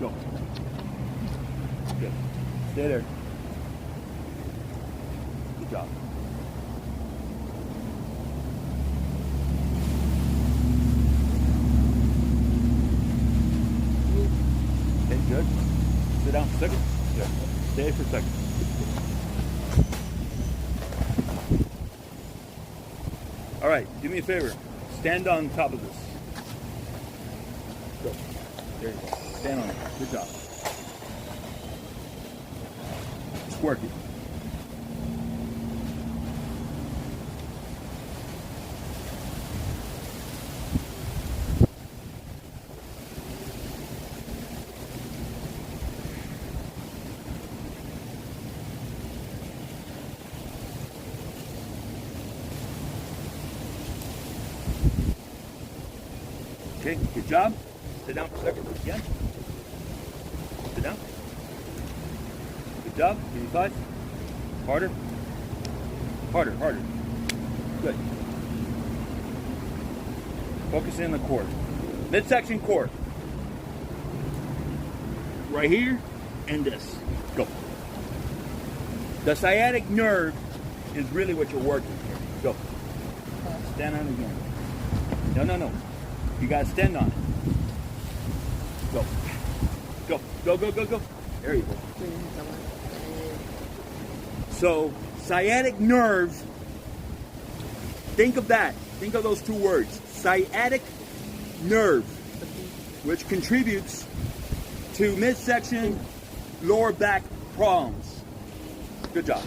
Go. Good. Stay there. Good job. Okay, good. Sit down for a second. Good. Stay for a second. All right, do me a favor. Stand on top of this. Go. There you go. Stand on it. Good job. Just work it. Okay, good job. Sit down for a second. Again. Sit down. Good job. Give me 5. Harder. Harder, harder. Good. Focus in the core. Midsection core. Right here and this. Go. The sciatic nerve is really what you're working here. Go. Stand on it again. No, no, no. You gotta stand on it. Go. Go. Go, go, go, go. There you go. So, sciatic nerves, think of that. Think of those 2 words. Sciatic nerve, which contributes to midsection, lower back problems. Good job.